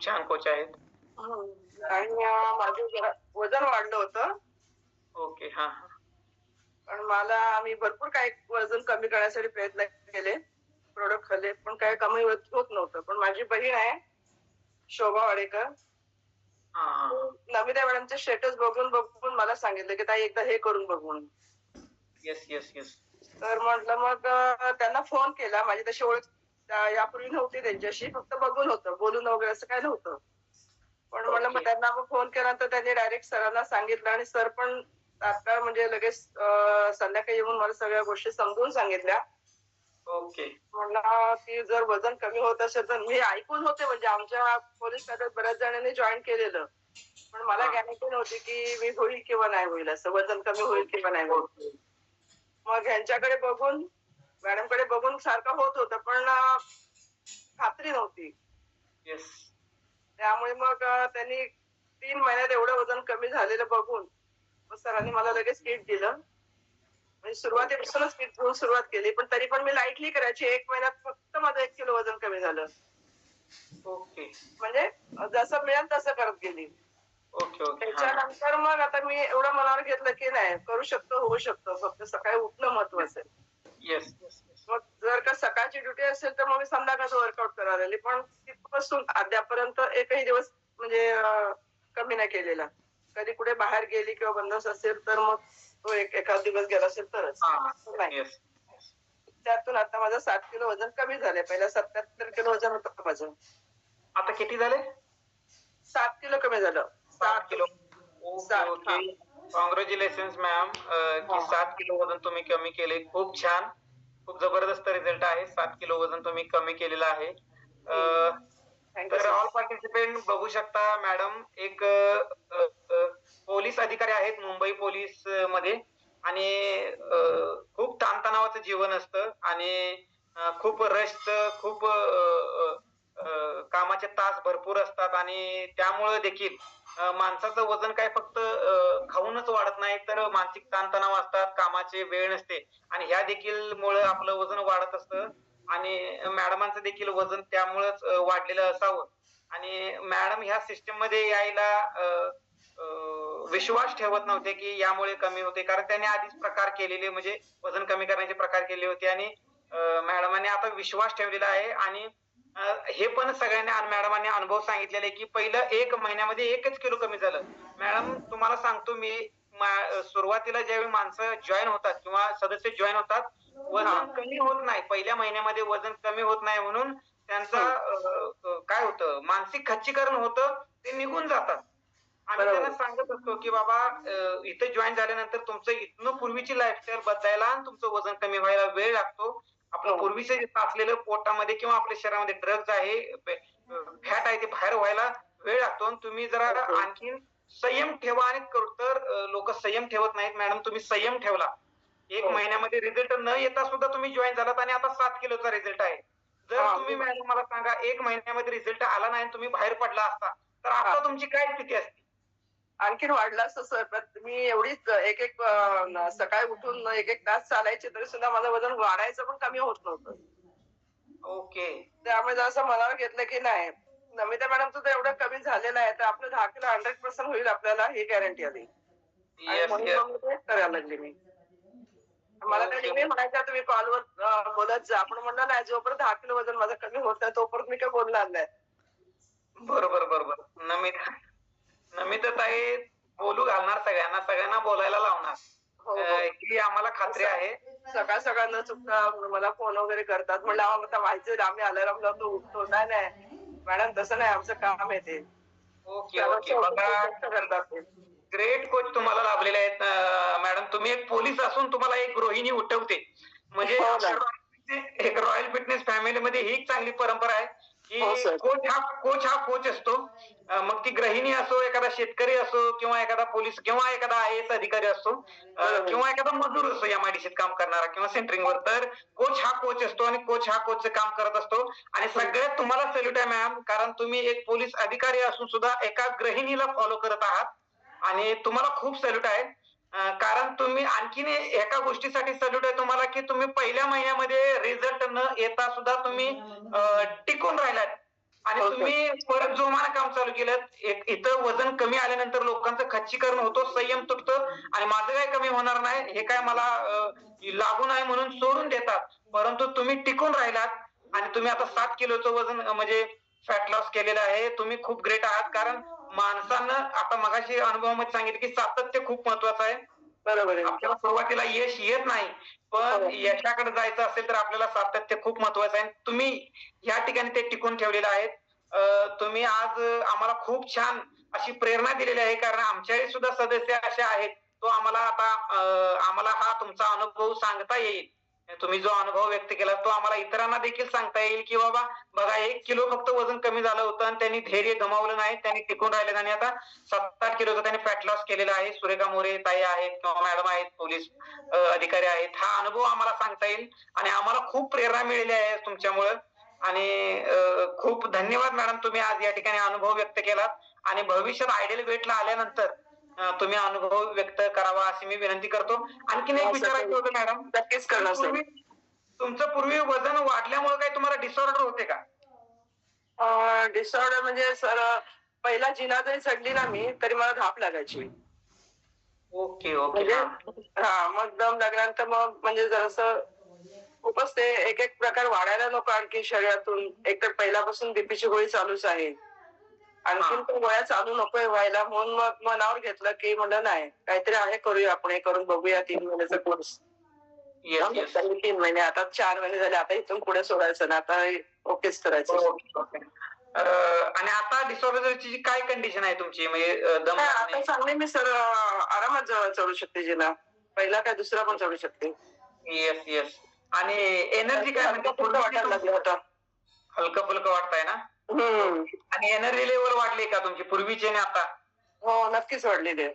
छान कोच आहेत. आणि माझं जरा वजन वाढलं होतं. ओके. हां, हां. पण मी भरपूर काही वजन कमी करण्यासाठी प्रयत्न केले. प्रोडक्ट खाल्ले, पण काही कमी होत नव्हतं. पण माझी बहीण आहे, शोभा वाडेकर. हां, हां. नमिता मॅडमचे स्टेटस बघून मला सांगितलं, की ताई एकदा हे करून बघ म्हणून. Yes, yes, yes. तर म्हटलं मग त्यांना फोन केला. माझी तशी ओळख यापूर्वी नव्हती त्यांच्याशी. फक्त बघून होतं. बोलून वगैरे असं काही नव्हतं. पण म्हटलं मग ओके. त्यांना मग फोन केल्यानंतर त्यांनी डायरेक्ट सरांना सांगितलं आणि सर पण तात्काळ म्हणजे लगेच संध्याकाळी येऊन मला सगळ्या गोष्टी समजून सांगितल्या. ओके. म्हणलं की जर वजन कमी होत असेल तर मी ऐकून होते म्हणजे आमच्या पोलीस खात्यात बऱ्याच जणांनी जॉईन केलेलं. पण मला हां. गॅरंटी नव्हती की मी होईल किंवा नाही होईल असं वजन कमी होईल किंवा नाही होईल. ओके. मग ह्यांच्याकडे बघून मॅडमकडे बघून सारखं होत होतं पण खात्री नव्हती. येस. त्यामुळे मग त्यांनी 3 महिन्यात एवढं वजन कमी झालेलं बघून मग सरांनी मला लगेच किट दिलं. म्हणजे सुरुवातीपासूनच किट घेऊन सुरुवात केली. पण तरी पण मी लाईटली करायची. 1 महिन्यात फक्त माझं 1 किलो वजन कमी झालं. ओके. म्हणजे जसं मिळेल तसं करत गेली. Okay, okay. हां. त्याच्यानंतर मग आता मी एवढं मनावर घेतलं की नाही करू शकतो, होऊ शकतं. फक्त सकाळी उठणं महत्वाचं आहे. Yes, yes, yes. मग जर का सकाळची ड्युटी असेल तर मग मी संध्याकाळचं वर्कआउट करायला लागली. पण तिथपासून अद्यापर्यंत एकही दिवस म्हणजे कमी नाही केलेला. कधी कुठे बाहेर गेली किंवा बंदच असेल तर मग तो एखाद दिवस गेला असेल तरच. हां. नाही. Yes, yes. त्यातून आता माझं 7 किलो वजन कमी झालंय. पहिला 77 किलो वजन होतं माझं. आता किती झाले? 7 किलो कमी झालं. 7 किलो. Okay, 7 okay. हां. काँग्रॅच्युलेशन्स मॅम की हां. 7 किलो वजन तुम्ही कमी केले. खूप छान. खूप जबरदस्त रिझल्ट आहे. 7 किलो वजन तुम्ही कमी केलेलं आहे. थँक यू तर सर. ऑल पार्टिसिपेंट बघू शकता मॅडम एक पोलीस अधिकारी आहेत मुंबई पोलीस मध्ये आणि खूप ताणतणावाचं जीवन असतं आणि खूप रशचं खूप कामाचे तास भरपूर असतात आणि त्यामुळे देखील माणसाचं वजन काय फक्त खाऊनच वाढत नाही तर मानसिक ताणतणाव असतात, कामाचे वेळ नसते आणि ह्या देखील मुळे आपलं वजन वाढत असतं आणि मॅडमांचं देखील वजन त्यामुळेच वाढलेलं असावं आणि मॅडम ह्या सिस्टम मध्ये यायला विश्वास ठेवत नव्हते की यामुळे कमी होते कारण त्याने आधीच प्रकार केलेले म्हणजे वजन कमी करण्याचे प्रकार केले होते आणि मॅडमांनी आता विश्वास ठेवलेला आहे आणि हे पण सगळ्यांनी मॅडमांनी अनुभव सांगितलेले की पहिलं 1 महिन्यामध्ये 1च किलो कमी झालं. मॅडम तुम्हाला सांगतो मी सुरुवातीला ज्यावेळी माणसं जॉईन होतात किंवा सदस्य जॉईन होतात, वजन कमी होत नाही. पहिल्या महिन्यामध्ये वजन कमी होत नाही म्हणून त्यांचा काय होतं मानसिक खच्चीकरण होतं, ते निघून जातात. आम्ही त्यांना बरोबर. सांगत असतो की बाबा इथे जॉईन झाल्यानंतर तुमचं इथनं पूर्वीची लाईफस्टाईल बदलायला आणि तुमचं वजन कमी व्हायला वेळ लागतो. आपलं हो. पूर्वीचं जे साचलेलं पोटामध्ये किंवा आपल्या शरीरामध्ये ड्रग्ज आहे, फॅट आहे ते बाहेर व्हायला वेळ लागतो आणि तुम्ही जरा ओके. आणखीन संयम ठेवा आणि तर लोक संयम ठेवत नाहीत. मॅडम तुम्ही संयम ठेवला. 1 हो. महिन्यामध्ये रिझल्ट न येता सुद्धा तुम्ही जॉईन झालात आणि आता 7 किलोचा रिझल्ट आहे. जर हां. तुम्ही मॅडम मला सांगा 1 महिन्यामध्ये रिझल्ट आला नाही आणि तुम्ही बाहेर पडला असता, तर हां. आता तुमची काय स्थिती असती? आणखीन वाढलं असतं सर. पण मी एवढीच एक सकाळी उठून 1 तास चालायची तरी सुद्धा माझं वजन वाढायचं पण कमी होत नव्हतं. ओके. त्यामुळे जसं मनावर घेतलं की नाही, नमिता मॅडमचं तर एवढं कमी झालेलं आहे, तर आपलं 10 किलो 100% होईल आपल्याला ही गॅरंटी आली. आणि येस, म्हणून येस. मग मी ते करायला लागले मी. मला त्या ओके. नेहमी म्हणायच्या तुम्ही कॉलवर बोलत जा. पण म्हणलं नाही जोपर्यंत 10 किलो वजन माझं कमी होत नाही तोपर्यंत मी काही बोलणार नाही. बरोबर, बरोबर. नमिताताई बोलू घालणार सगळ्यांना, सगळ्यांना बोलायला लावणार. हो, हो. ही आम्हाला खात्री आहे. सकाळ सकाळ न चुकता मला फोन वगैरे करतात. म्हणलं अहो आता माहिती आम्ही अलार्म लावतो उठतो. नाही, नाही. मॅडम तसं नाही आमचं काम आहे ते. Okay, okay. सर्वांच्या बघा उपयुक्त करतात ते. ग्रेट कोच तुम्हाला लाभलेले आहेत मॅडम. तुम्ही एक पोलीस असून तुम्हाला एक गृहिणी उठवते. म्हणजे हो ना. एक रॉयल फिटनेस फॅमिलीमध्ये ही एक चांगली परंपरा आहे, हो की सर. कोच असतो. मग ती गृहिणी असो, एखादा शेतकरी असो किंवा एखादा पोलीस किंवा एखादा आय-ए-एस अधिकारी असतो बरोबर. किंवा एखादा मजूर असतो एम-आय-डी-सीत काम करणारा किंवा सेंटरिंगवर. तर कोच हा कोच असतो आणि कोच हा कोचचं काम करत असतो आणि सगळ्यात तुम्हाला सॅल्यूट आहे मॅम, कारण तुम्ही एक पोलीस अधिकारी असून सुद्धा एका गृहिणीला फॉलो करत आहात आणि तुम्हाला खूप सॅल्यूट आहे. कारण तुम्ही आणखीन एका गोष्टीसाठी सॅल्यूट आहे तुम्हाला, की तुम्ही पहिल्या महिन्यामध्ये रिझल्ट न येता सुद्धा तुम्ही टिकून राहिलात आणि हो सर. तुम्ही परत जोमानं काम चालू केलं. इथं वजन कमी आल्यानंतर लोकांचं खच्चीकरण होतो, संयम तुटतो आणि माझं काही कमी होणार नाही, हे काय मला लागू नाही म्हणून सोडून देतात. परंतु तुम्ही टिकून राहिलात आणि तुम्ही आता 7 किलोचं वजन म्हणजे फॅट लॉस केलेलं आहे. तुम्ही खूप ग्रेट आहात. कारण माणसानं आता मगाशी अनुभवामध्ये सांगितलं, की सातत्य खूप महत्वाचं आहे. बरोबर आहे. आपल्याला सुरुवातीला यश येत नाही, पण हो. यशाकडे जायचं असेल तर आपल्याला सातत्य खूप महत्वाचं आहे. तुम्ही या ठिकाणी ते टिकून ठेवलेलं आहे. तुम्ही आज आम्हाला खूप छान अशी प्रेरणा दिलेली आहे. कारण आमच्याही सुद्धा सदस्य असे आहेत. तो आम्हाला आता आम्हाला हा तुमचा अनुभव सांगता येईल. तुम्ही जो अनुभव व्यक्त केला तो आम्हाला इतरांना देखील सांगता येईल, की बाबा बघा 1 किलो फक्त वजन कमी झालं होतं आणि त्यांनी धैर्य गमावलं नाही. त्यांनी टिकून राहिलेत आणि आता 7-8 किलोचं त्यांनी फॅट लॉस केलेला आहे. सुरेखा मोरे ताई आहेत किंवा मॅडम आहेत, पोलीस अधिकारी आहेत. हा अनुभव आम्हाला सांगता येईल आणि आम्हाला खूप प्रेरणा मिळाली आहे तुमच्यामुळं आणि खूप धन्यवाद मॅडम तुम्ही आज या ठिकाणी अनुभव व्यक्त केलात आणि भविष्यात आयडियल वेटला आल्यानंतर तुम्ही अनुभव व्यक्त करावा अशी मी विनंती करतो. आणखीन एक हो, सर. विचारायचं होतं मॅडम. नक्कीच करणार सर. तुमचं पूर्वी वजन वाढल्यामुळे काही तुम्हाला डिसऑर्डर होते का? डिसऑर्डर म्हणजे सर पहिला जिना जरी चढली ना मी तरी मला धाप लागायची. Okay, okay. म्हणजे हां. मग दम लागल्यानंतर मग म्हणजे जरासं खूपच ते एक एक प्रकार वाढायला नको आणखी शरीरातून. एकतर पहिल्यापासून बीपीची गोळी चालूच आहे. आणखीन पण गोळ्या चालू नकोय व्हायला म्हणून मग मनावर घेतलं की म्हणलं नाही काहीतरी आहे करूया आपण हे करून बघूया 3 महिन्याचा कोर्स. Yes, yes. 3 महिने आता 4 महिने झाले आता इथून पुढे सोडायचं ना आता ओकेच करायचं. Okay, okay. आणि आता डिसऑर्डरची काय कंडिशन आहे तुमची? म्हणजे दम नाही, लागणे? आता चांगली मी सर आरामात चढू शकते जिना. पहिला काय दुसरा पण चढू शकते. Yes, yes. आणि एनर्जी काय म्हणते? हलकं-फुलकं वाटायला लागलं आता. हलकं-फुलकं वाटतंय ना? हम्म. आणि एनर्जी लेव्हल वाढली का तुमची पूर्वीची आणि आता? हो, नक्कीच वाढलेली आहे.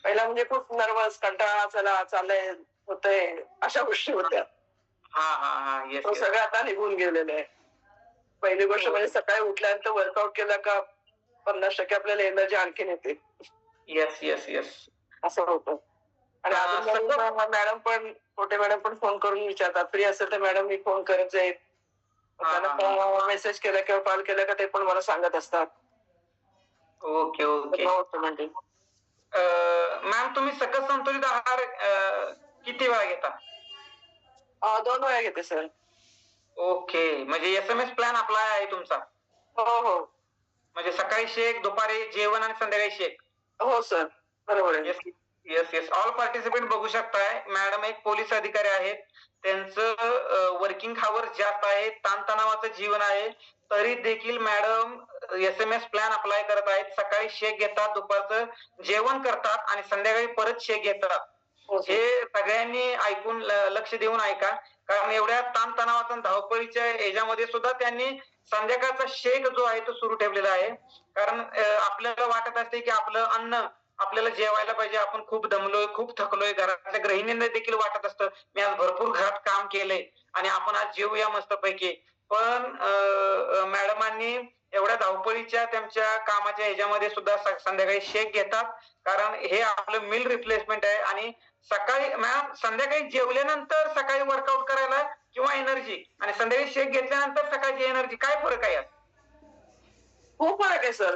पहिला म्हणजे खूप नर्व्हस, कंटाळा, चला चाललंय, होतंय, अशा गोष्टी होत्या. हां, हां, हां. येस, तो येस. सगळं आता निघून गेलेलं आहे. पहिली गोष्ट म्हणजे सकाळी उठल्यानंतर वर्कआउट केलं का 50% आपल्याला एनर्जी आणखीन येते. Yes, yes, yes. असं होतं. आणि अजून सतत मॅडम पण, छोटे मॅडम पण फोन करून विचारतात. फ्री असेल तर मॅडम मी फोन करत जाईल. हां, हां, हां. त्यांना मेसेज केला किंवा कॉल केला का ते पण मला सांगत असतात. Okay, okay. होतं म्हणजे. मॅम तुम्ही सकस संतुलित आहार किती वेळा घेता? 2 वेळा घेते सर. ओके. म्हणजे एस-एम-एस प्लॅन अप्लाय आहे तुमचा. हो, हो. म्हणजे सकाळी शेक, दुपारी जेवण आणि संध्याकाळी शेक. हो सर. बरोबर आहे. Yes, yes, yes. All participant बघू शकताय. मॅडम एक पोलीस अधिकारी आहेत. त्यांचं वर्किंग हावर्स जास्त आहे, ताणतणावाचं जीवन आहे. तरी देखील मॅडम एस-एम-एस प्लॅन अप्लाय करत आहेत. सकाळी शेक घेतात, दुपारचं जेवण करतात आणि संध्याकाळी परत शेक घेतात. हो सर. हे सगळ्यांनी ऐकून लक्ष देऊन ऐका. कारण एवढ्या ताणतणावाचा आणि धावपळीच्या ह्याच्यामध्ये सुद्धा त्यांनी संध्याकाळचा शेक जो आहे तो सुरू ठेवलेला आहे. कारण आपल्याला वाटत असते की आपलं अन्न आपल्याला जेवायला पाहिजे. आपण खूप दमलोय, खूप थकलोय. घरातल्या गृहिणींना देखील वाटत असतं, मी आज भरपूर घरात काम केलंय आणि आपण आज जेवूया मस्तपैकी. पण मॅडमांनी एवढ्या धावपळीच्या त्यांच्या कामाच्या ह्याच्यामध्ये सुद्धा संध्याकाळी शेक घेतात. कारण हे आपलं मील रिप्लेसमेंट आहे आणि सकाळी मॅम संध्याकाळी जेवल्यानंतर सकाळी वर्कआउट करायला किंवा एनर्जी आणि संध्याकाळी शेक घेतल्यानंतर सकाळची एनर्जी काय फरक आहे यात? खूप फरक आहे सर.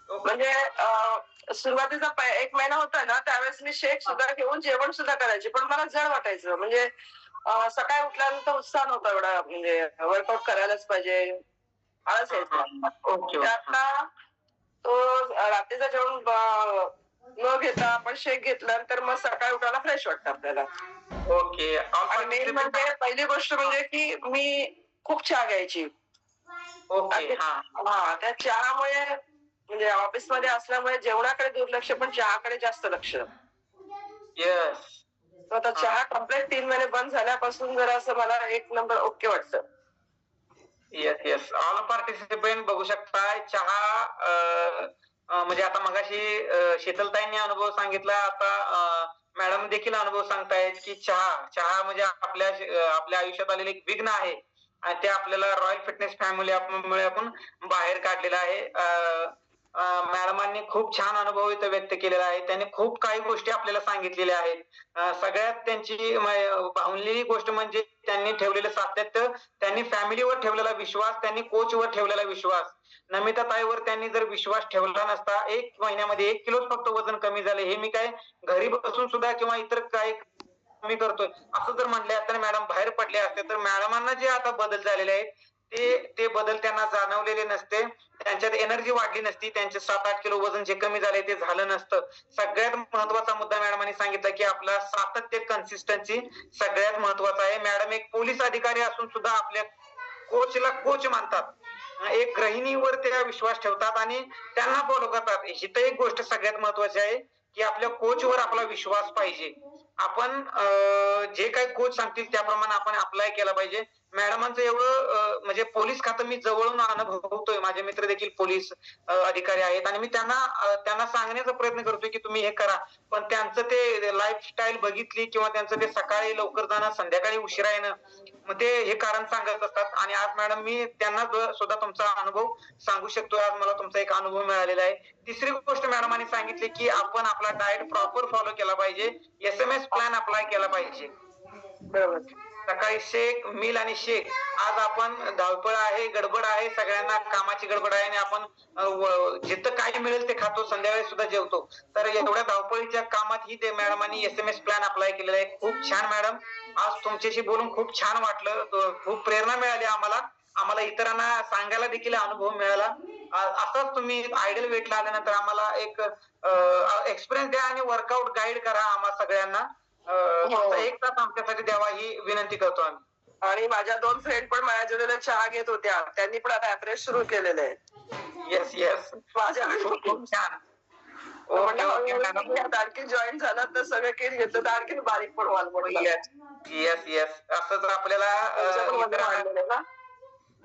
ओके. म्हणजे सुरुवातीचा 1 महिना होता ना त्यावेळेस मी शेक सुद्धा घेऊन जेवण सुद्धा करायचे. पण मला जड वाटायचं. म्हणजे सकाळी उठल्यानंतर उत्साह नव्हता एवढा म्हणजे वर्कआउट करायलाच पाहिजे. आळस यायचा. Okay, okay. म्हणजे आता तो रात्रीचं जेवण न घेता आपण शेक घेतल्यानंतर मग सकाळी उठायला फ्रेश वाटतं आपल्याला. ओके. ऑल आणि मेन पार्टिसिपेंट म्हणजे पहिली गोष्ट म्हणजे की मी खूप चहा घ्यायची. ओके. हां. त्या चहामुळे म्हणजे ऑफिसमध्ये असल्यामुळे जेवणाकडे दुर्लक्ष पण चहाकडे जास्त लक्ष. येस. तर आता चहा कंप्लीट 3 महिने बंद झाल्यापासून जरा असं मला 1 नंबर ओके वाटतं. Yes, yes. ऑल पार्टिसिपेंट बघू शकताय. चहा म्हणजे आता मगाशी शीतलताईंनी अनुभव सांगितला. आता मॅडम देखील अनुभव सांगतायत की चहा म्हणजे आपल्या आयुष्यात आलेलं एक विघ्न आहे आणि ते आपल्याला रॉयल फिटनेस फॅमिली मुळे आपण बाहेर काढलेलं आहे. मॅडमांनी खूप छान अनुभव इथं व्यक्त केलेला आहे. त्यांनी खूप काही गोष्टी आपल्याला सांगितलेल्या आहेत. सगळ्यात त्यांची भावलेली गोष्ट म्हणजे त्यांनी ठेवलेलं सातत्य, त्यांनी फॅमिलीवर ठेवलेला विश्वास, त्यांनी कोचवर ठेवलेला विश्वास. नमिताताईवर त्यांनी जर विश्वास ठेवला नसता, 1 महिन्यामध्ये 1 किलोच फक्त वजन कमी झालं. हे मी काय घरी बसून सुद्धा किंवा इतर काही कमी करतोय असं जर म्हटले असते मॅडम बाहेर पडले असते, तर मॅडमांना जे आता बदल झालेले आहेत ते बदल त्यांना जाणवलेले नसते. त्यांच्यात एनर्जी वाढली नसती. त्यांचे 7-8 किलो वजन जे कमी झाले ते झालं नसतं. सगळ्यात महत्वाचा मुद्दा मॅडमांनी सांगितला की आपला सातत्य, कन्सिस्टन्सी सगळ्यात महत्वाचा आहे. मॅडम एक पोलीस अधिकारी असून सुद्धा आपल्या कोचला कोच मानतात. एक गृहिणीवर त्या विश्वास ठेवतात आणि त्यांना फॉलो करतात. ही तर एक गोष्ट सगळ्यात महत्वाची आहे की आपल्या कोचवर आपला विश्वास पाहिजे. आपण जे काही कोच सांगतील त्याप्रमाणे आपण अप्लाय केला पाहिजे. मॅडमांचं एवढं म्हणजे पोलीस खातं मी जवळून अनुभवतोय. माझे मित्र देखील पोलीस अधिकारी आहेत आणि मी त्यांना सांगण्याचा प्रयत्न करतोय की तुम्ही हे करा. पण त्यांचं ते लाईफस्टाईल बघितली किंवा त्यांचं ते सकाळी लवकर जाणं, संध्याकाळी उशिरा येणं, मग ते हे कारण सांगत असतात. आणि आज मॅडम मी त्यांना सुद्धा तुमचा अनुभव सांगू शकतोय. आज मला तुमचा एक अनुभव मिळालेला आहे. तिसरी गोष्ट मॅडमांनी सांगितली की आपण आपला डाएट प्रॉपर फॉलो केला पाहिजे. एसएमएस प्लॅन अप्लाय केला पाहिजे. बरोबर. सकाळी शेक, मील आणि शेक. आज आपण धावपळ आहे, गडबड आहे, सगळ्यांना कामाची गडबड आहे आणि आपण जिथं काय मिळेल ते खातो, संध्याकाळी सुद्धा जेवतो. तर एवढ्या धावपळीच्या कामात ही ते मॅडमांनी एसएमएस प्लॅन अप्लाय केलेला आहे. खूप छान मॅडम. आज तुमच्याशी बोलून खूप छान वाटलं. खूप प्रेरणा मिळाली आम्हाला. आम्हाला इतरांना सांगायला देखील अनुभव मिळाला. असाच तुम्ही आयडल वेटला आल्यानंतर आम्हाला एक एक्सपिरियन्स द्या आणि वर्कआउट गाईड करा आम्हा सगळ्यांना. फक्त 1 तास आमच्यासाठी द्यावा ही विनंती करतो आम्ही. आणि माझ्या 2 फ्रेंड पण माझ्या जोडीला चहा घेत होत्या. त्यांनी पण आता अप्रेस सुरू केलेलं आहे. Yes, yes. माझ्या खूप छान. म्हणजे ओके, ओके मॅडम. हळूहळू आणखी जॉईन झालात तर सगळं केलं घेतलं तर आणखी बारीक पण व्हाल म्हटलं. Yes, yes, yes. असंच आपल्याला तुमचं पण वजन इतर वाढलेलं आहे ना?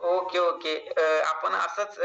Okay, okay. आपण असंच